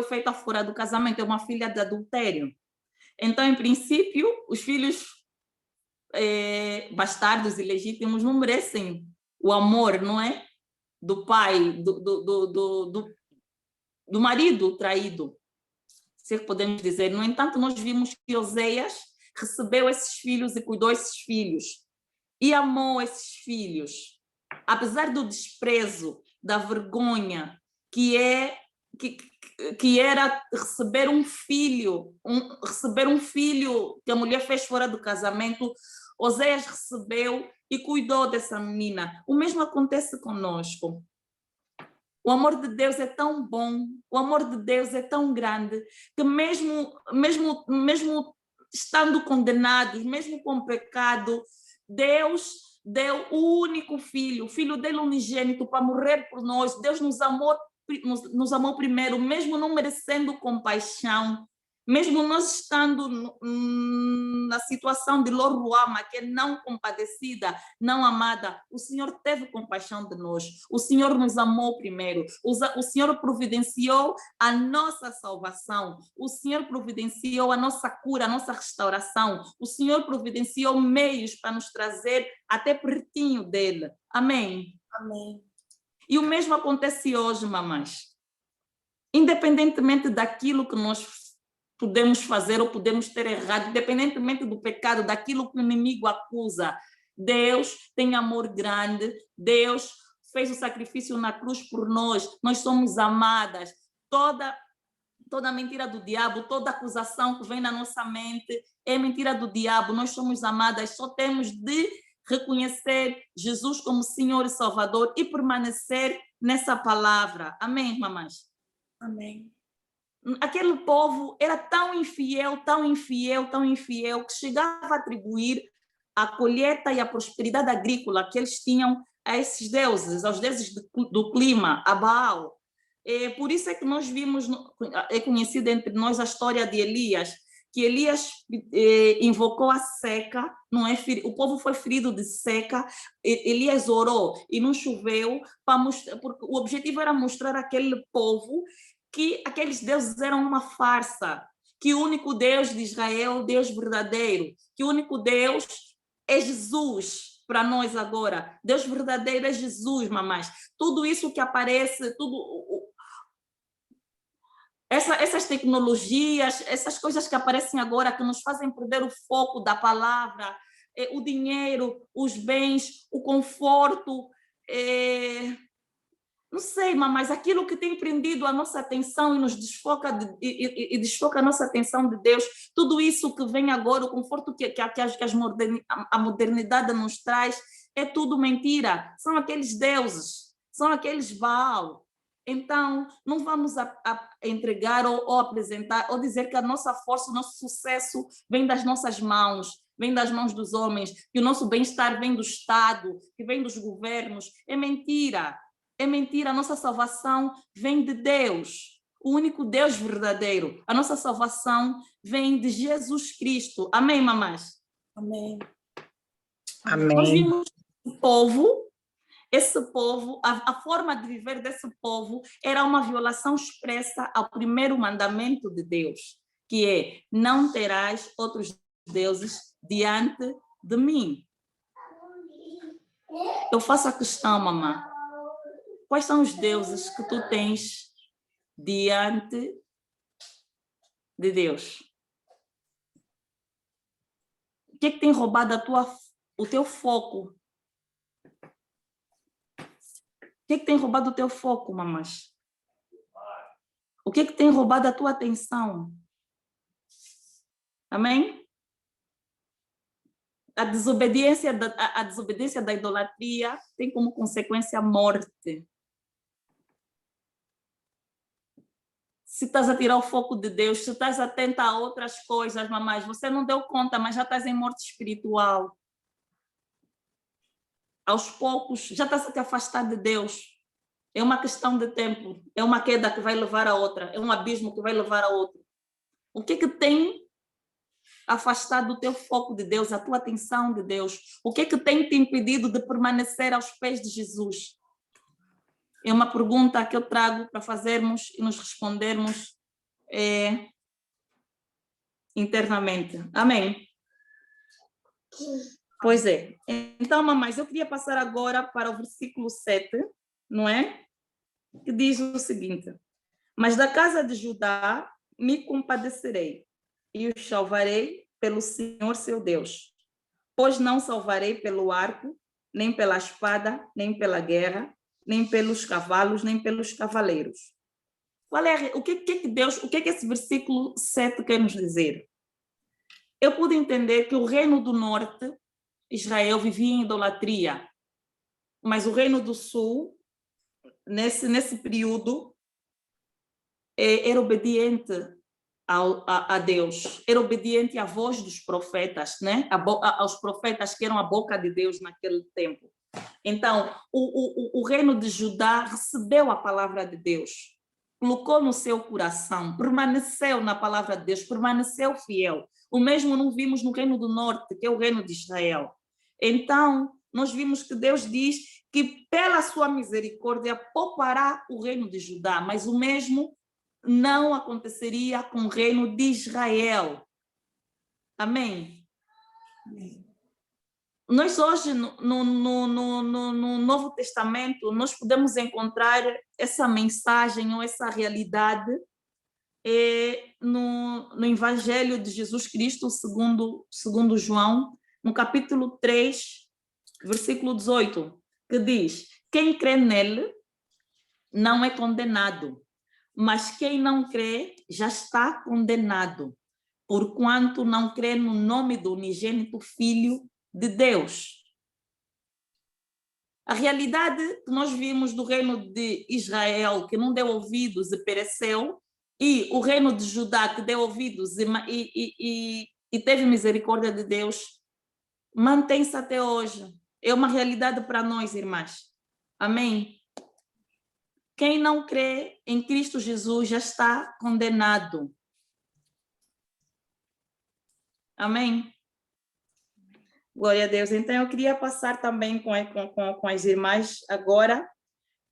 feita fora do casamento, é uma filha de adultério. Então, em princípio, os filhos bastardos e legítimos não merecem o amor, não é? Do pai, do marido traído, se podemos dizer. No entanto, nós vimos que Oseias recebeu esses filhos e cuidou desses filhos e amou esses filhos, apesar do desprezo, da vergonha que era receber um filho que a mulher fez fora do casamento. Oseias recebeu e cuidou dessa menina. O mesmo acontece conosco. O amor de Deus é tão bom, o amor de Deus é tão grande, que mesmo estando condenados, mesmo com pecado, Deus deu o único filho, o filho dele unigênito, para morrer por nós. Deus nos amou primeiro, mesmo não merecendo compaixão, mesmo nós estando na situação de Lo-Ruama, que é não compadecida, não amada. O Senhor teve compaixão de nós, o Senhor nos amou primeiro, o Senhor providenciou a nossa salvação, o Senhor providenciou a nossa cura, a nossa restauração, o Senhor providenciou meios para nos trazer até pertinho dele. Amém? Amém. E o mesmo acontece hoje, mamães. Independentemente daquilo que nós podemos fazer ou podemos ter errado, independentemente do pecado, daquilo que o inimigo acusa, Deus tem amor grande, Deus fez o sacrifício na cruz por nós, nós somos amadas. Toda mentira do diabo, toda acusação que vem na nossa mente é mentira do diabo, nós somos amadas, só temos de reconhecer Jesus como Senhor e Salvador e permanecer nessa palavra. Amém, mamães? Amém. Aquele povo era tão infiel, que chegava a atribuir a colheita e a prosperidade agrícola que eles tinham a esses deuses, aos deuses do clima, a Baal. Por isso é que nós vimos, é conhecida entre nós a história de Elias, que Elias invocou a seca, não é? O povo foi ferido de seca, Elias orou e não choveu, porque o objetivo era mostrar àquele povo que aqueles deuses eram uma farsa, que o único Deus de Israel é o Deus verdadeiro, que o único Deus é Jesus para nós agora. Deus verdadeiro é Jesus, mamães. Tudo isso que aparece, essas tecnologias, essas coisas que aparecem agora, que nos fazem perder o foco da palavra, o dinheiro, os bens, o conforto, não sei, mas aquilo que tem prendido a nossa atenção e nos desfoca, desfoca a nossa atenção de Deus, tudo isso que vem agora, o conforto que a modernidade nos traz, é tudo mentira. São aqueles deuses, são aqueles Baal. Então, não vamos entregar ou apresentar, ou dizer que a nossa força, o nosso sucesso vem das nossas mãos, vem das mãos dos homens, que o nosso bem-estar vem do Estado, que vem dos governos. É mentira. É mentira, a nossa salvação vem de Deus, o único Deus verdadeiro. A nossa salvação vem de Jesus Cristo. Amém, mamães? Amém. Amém. Nós vimos esse povo, a forma de viver desse povo era uma violação expressa ao primeiro mandamento de Deus, que é: não terás outros deuses diante de mim. Eu faço a questão, mamãe. Quais são os deuses que tu tens diante de Deus? O que é que tem roubado o teu foco? O que é que tem roubado o teu foco, mamães? O que é que tem roubado a tua atenção? Amém? A desobediência da idolatria tem como consequência a morte. Se estás a tirar o foco de Deus, se estás atenta a outras coisas, mamães, você não deu conta, mas já estás em morte espiritual. Aos poucos, já estás a te afastar de Deus. É uma questão de tempo. É uma queda que vai levar a outra. É um abismo que vai levar a outro. O que é que tem afastado o teu foco de Deus, a tua atenção de Deus? O que é que tem te impedido de permanecer aos pés de Jesus? É uma pergunta que eu trago para fazermos e nos respondermos internamente. Amém? Pois é. Então, mamães, eu queria passar agora para o versículo 7, não é? Que diz o seguinte: mas da casa de Judá me compadecerei e os salvarei pelo Senhor seu Deus, pois não salvarei pelo arco, nem pela espada, nem pela guerra, nem pelos cavalos, nem pelos cavaleiros. O que que esse versículo 7 quer nos dizer? Eu pude entender que o reino do norte, Israel, vivia em idolatria, mas o reino do sul, nesse período, era obediente a Deus, era obediente à voz dos profetas, né? Aos profetas que eram a boca de Deus naquele tempo. Então, o reino de Judá recebeu a palavra de Deus, colocou no seu coração, permaneceu na palavra de Deus, permaneceu fiel. O mesmo não vimos no reino do norte, que é o reino de Israel. Então, nós vimos que Deus diz que pela sua misericórdia poupará o reino de Judá, mas o mesmo não aconteceria com o reino de Israel. Amém? Amém. Nós hoje, no Novo Testamento, nós podemos encontrar essa mensagem ou essa realidade no Evangelho de Jesus Cristo, segundo João, no capítulo 3, versículo 18, que diz: quem crê nele não é condenado, mas quem não crê já está condenado, porquanto não crê no nome do unigênito Filho de Deus. A realidade que nós vimos do reino de Israel, que não deu ouvidos e pereceu, e o reino de Judá, que deu ouvidos e teve misericórdia de Deus, mantém-se até hoje. É uma realidade para nós, irmãs. Amém? Quem não crê em Cristo Jesus já está condenado. Amém? Glória a Deus. Então, eu queria passar também com as irmãs agora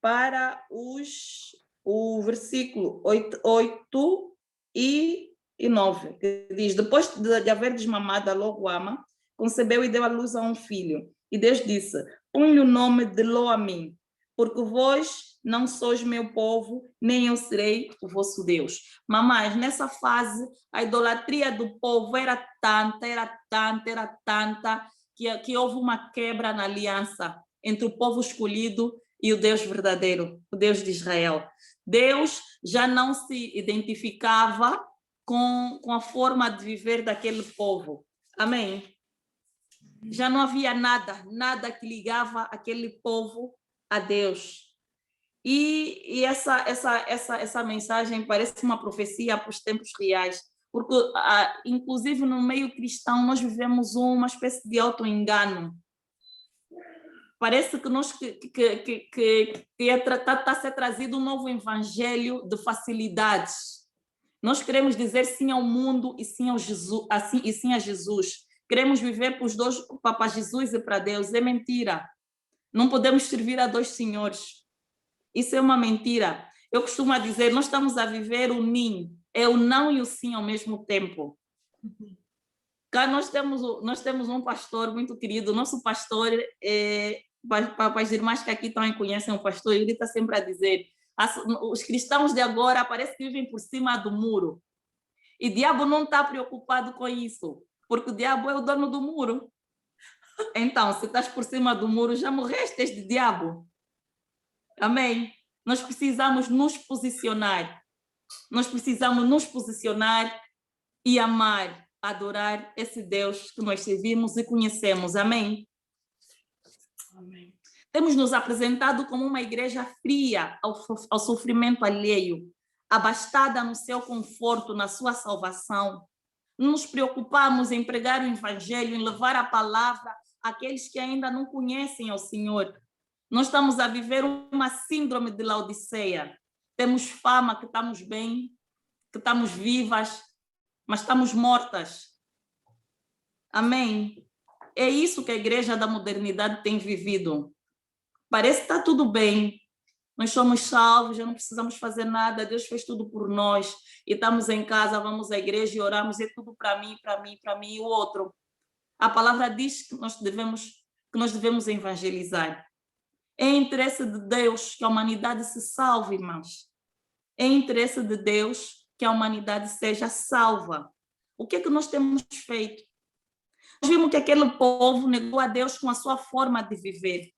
para o versículo 8 e 9, que diz: depois de haver desmamado a Logoama, concebeu e deu à luz a um filho. E Deus disse: põe-lhe o nome de Lo-Ammi, porque vós não sois meu povo, nem eu serei o vosso Deus. Mamães, nessa fase, a idolatria do povo era tanta, que houve uma quebra na aliança entre o povo escolhido e o Deus verdadeiro, o Deus de Israel. Deus já não se identificava com a forma de viver daquele povo. Amém? Já não havia nada que ligava aquele povo a Deus. E essa mensagem parece uma profecia para os tempos reais, porque, inclusive, no meio cristão, nós vivemos uma espécie de auto-engano. Parece que está a ser trazido um novo evangelho de facilidades. Nós queremos dizer sim ao mundo e sim ao Jesus, assim, e sim a Jesus. Queremos viver para os dois, para Jesus e para Deus. É mentira. Não podemos servir a dois senhores. Isso é uma mentira. Eu costumo dizer, nós estamos a viver o NIM, é o não e o sim ao mesmo tempo. Cá nós temos um pastor muito querido, nosso pastor, para as irmãs que aqui também conhecem o pastor, ele está sempre a dizer, os cristãos de agora parece que vivem por cima do muro. E o diabo não está preocupado com isso, porque o diabo é o dono do muro. Então, se estás por cima do muro, já morreste de diabo. Amém? Nós precisamos nos posicionar. Nós precisamos nos posicionar e amar, adorar esse Deus que nós servimos e conhecemos. Amém? Amém. Temos nos apresentado como uma igreja fria ao sofrimento alheio, abastada no seu conforto, na sua salvação. Não nos preocupamos em pregar o evangelho, em levar a palavra àqueles que ainda não conhecem ao Senhor. Nós estamos a viver uma síndrome de Laodiceia. Temos fama que estamos bem, que estamos vivas, mas estamos mortas. Amém? É isso que a igreja da modernidade tem vivido. Parece que está tudo bem. Nós somos salvos, já não precisamos fazer nada. Deus fez tudo por nós. E estamos em casa, vamos à igreja e oramos. É tudo para mim e o outro. A palavra diz que nós devemos evangelizar. É interesse de Deus que a humanidade se salve, irmãos. É interesse de Deus que a humanidade seja salva. O que é que nós temos feito? Nós vimos que aquele povo negou a Deus com a sua forma de viver.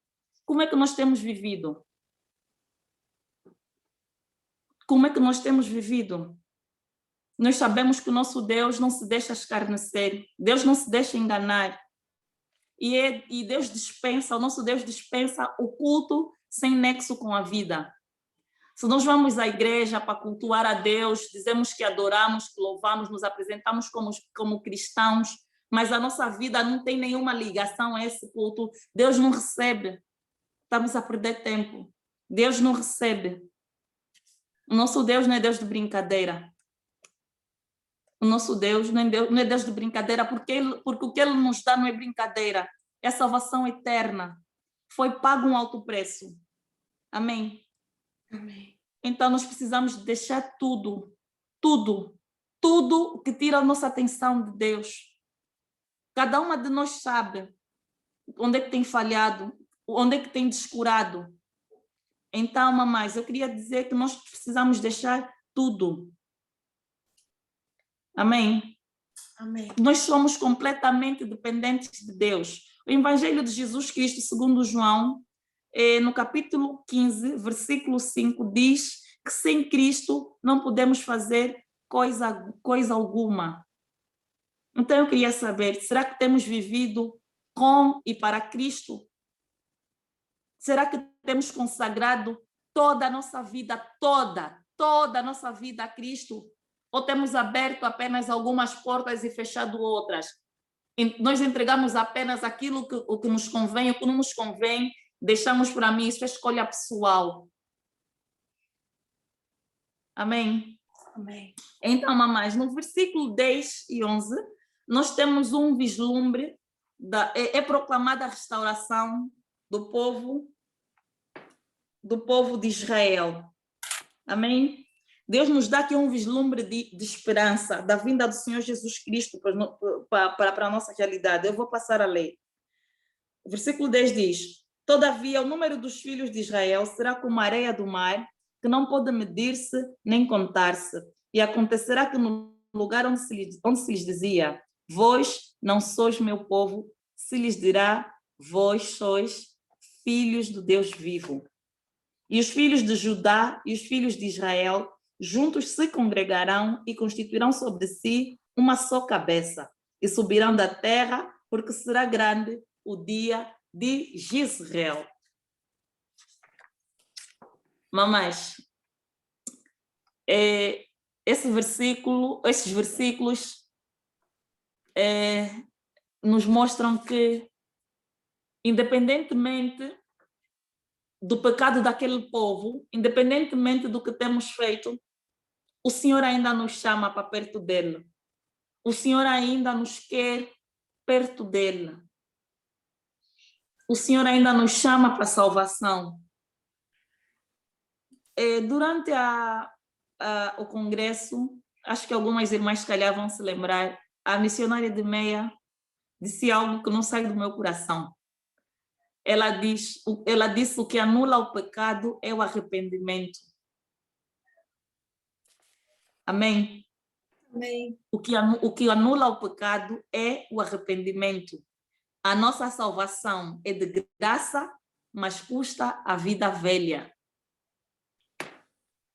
Como é que nós temos vivido? Como é que nós temos vivido? Nós sabemos que o nosso Deus não se deixa escarnecer. Deus não se deixa enganar. E Deus dispensa, o nosso Deus dispensa o culto sem nexo com a vida. Se nós vamos à igreja para cultuar a Deus, dizemos que adoramos, que louvamos, nos apresentamos como cristãos, mas a nossa vida não tem nenhuma ligação a esse culto, Deus não recebe. Estamos a perder tempo. Deus não recebe. O nosso Deus não é Deus de brincadeira. O nosso Deus não é Deus de brincadeira, porque o que Ele nos dá não é brincadeira, é salvação eterna. Foi pago um alto preço. Amém? Amém. Então nós precisamos deixar tudo que tira a nossa atenção de Deus. Cada uma de nós sabe onde é que tem falhado, onde é que tem descurado. Então, mamães, eu queria dizer que nós precisamos deixar tudo. Amém? Amém. Nós somos completamente dependentes de Deus. O Evangelho de Jesus Cristo, segundo João, no capítulo 15, versículo 5, diz que sem Cristo não podemos fazer coisa alguma. Então eu queria saber, será que temos vivido com e para Cristo? Será que temos consagrado toda a nossa vida, toda a nossa vida a Cristo? Ou temos aberto apenas algumas portas e fechado outras? nós entregamos apenas aquilo o que nos convém, o que não nos convém, deixamos para mim, isso é escolha pessoal. Amém? Amém. Então, mamães, no versículo 10 e 11, nós temos um vislumbre, é proclamada a restauração do povo de Israel. Amém? Deus nos dá aqui um vislumbre de esperança da vinda do Senhor Jesus Cristo para a nossa realidade. Eu vou passar a ler. O versículo 10 diz: todavia, o número dos filhos de Israel será como a areia do mar, que não pode medir-se nem contar-se. E acontecerá que no lugar onde se lhes dizia: vós não sois meu povo, se lhes dirá: vós sois filhos do Deus vivo. E os filhos de Judá e os filhos de Israel juntos se congregarão e constituirão sobre si uma só cabeça, e subirão da terra, porque será grande o dia de Jezreel. Mamães, esses versículos nos mostram que, independentemente do pecado daquele povo, independentemente do que temos feito, o Senhor ainda nos chama para perto dele. O Senhor ainda nos quer perto dele. O Senhor ainda nos chama para a salvação. Durante o congresso, acho que algumas irmãs, se calhar, vão se lembrar, a missionária de Meia disse algo que não sai do meu coração. Ela disse: o que anula o pecado é o arrependimento. Amém? Amém. O que anula o pecado é o arrependimento. A nossa salvação é de graça, mas custa a vida velha.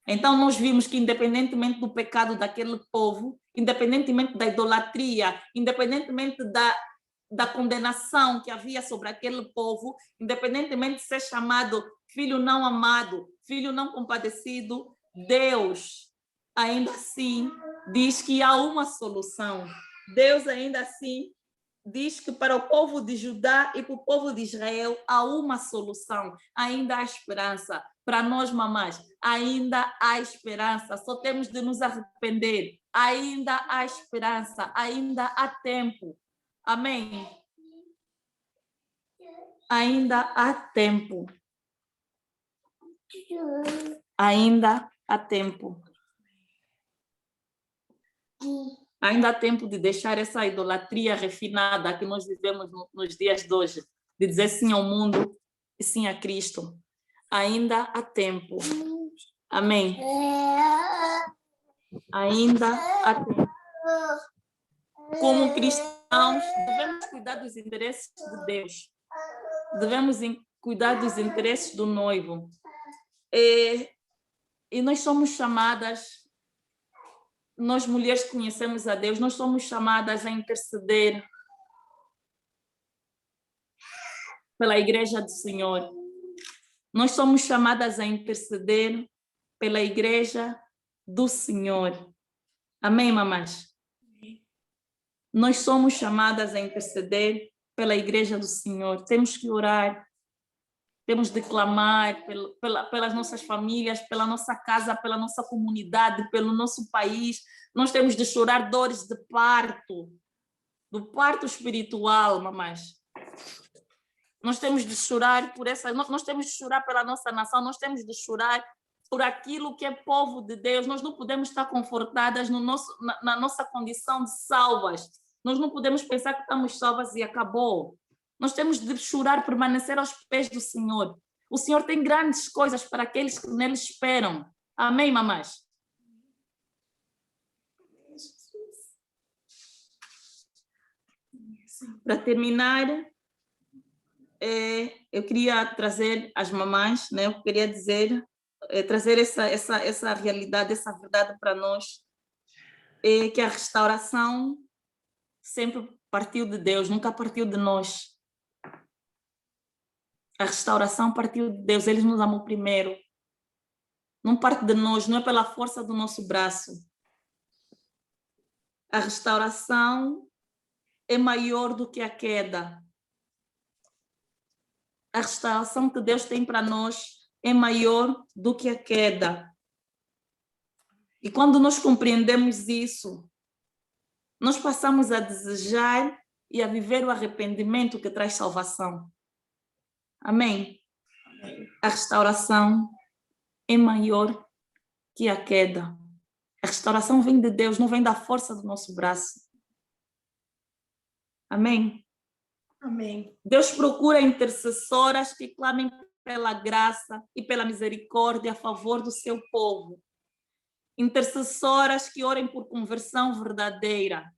Então, nós vimos que, independentemente do pecado daquele povo, independentemente da idolatria, independentemente da condenação que havia sobre aquele povo, independentemente de ser chamado filho não amado, filho não compadecido, Deus ainda assim diz que há uma solução. Deus ainda assim diz que para o povo de Judá e para o povo de Israel há uma solução, ainda há esperança. Para nós, mamães, ainda há esperança, só temos de nos arrepender. Ainda há esperança, ainda há tempo. Amém? Ainda há tempo. Ainda há tempo. Ainda há tempo de deixar essa idolatria refinada que nós vivemos nos dias de hoje, de dizer sim ao mundo e sim a Cristo. Ainda há tempo. Amém? Ainda há tempo. Como cristãos, devemos cuidar dos interesses de Deus. Devemos cuidar dos interesses do noivo. E nós somos chamadas, nós mulheres que conhecemos a Deus, nós somos chamadas a interceder pela Igreja do Senhor. Nós somos chamadas a interceder pela Igreja do Senhor. Amém, mamães? Nós somos chamadas a interceder pela Igreja do Senhor. Temos que orar, temos de clamar pelas nossas famílias, pela nossa casa, pela nossa comunidade, pelo nosso país. Nós temos de chorar dores de parto, do parto espiritual, mamães. Nós temos de chorar por nós temos de chorar pela nossa nação, nós temos de chorar por aquilo que é povo de Deus. Nós não podemos estar confortadas na nossa condição de salvas. Nós não podemos pensar que estamos salvas e acabou. Nós temos de chorar, permanecer aos pés do Senhor. O Senhor tem grandes coisas para aqueles que nele esperam. Amém, mamães? Para terminar, eu queria trazer às mamães, né? Eu queria dizer, trazer essa realidade, essa verdade para nós, que a restauração sempre partiu de Deus, nunca partiu de nós. A restauração partiu de Deus, Ele nos amou primeiro. Não parte de nós, não é pela força do nosso braço. A restauração é maior do que a queda. A restauração que Deus tem para nós é maior do que a queda. E quando nós compreendemos isso, nós passamos a desejar e a viver o arrependimento que traz salvação. Amém? A restauração é maior que a queda. A restauração vem de Deus, não vem da força do nosso braço. Amém? Amém. Deus procura intercessoras que clamem pela graça e pela misericórdia a favor do seu povo. Intercessoras que orem por conversão verdadeira.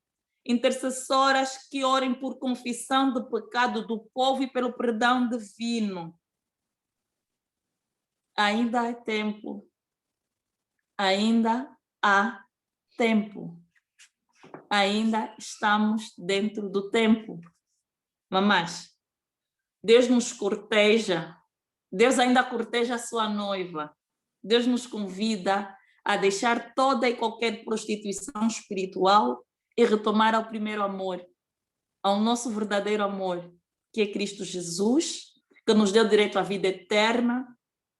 Intercessoras que orem por confissão do pecado do povo e pelo perdão divino. Ainda há tempo. Ainda há tempo. Ainda estamos dentro do tempo. Mamães, Deus nos corteja. Deus ainda corteja a sua noiva. Deus nos convida a deixar toda e qualquer prostituição espiritual e retomar ao primeiro amor, ao nosso verdadeiro amor, que é Cristo Jesus, que nos deu direito à vida eterna,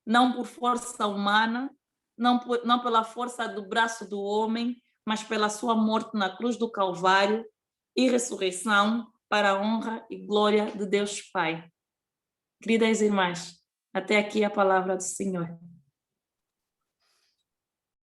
não por força humana, não pela força do braço do homem, mas pela sua morte na cruz do Calvário e ressurreição para a honra e glória de Deus Pai. Queridas irmãs, até aqui a palavra do Senhor.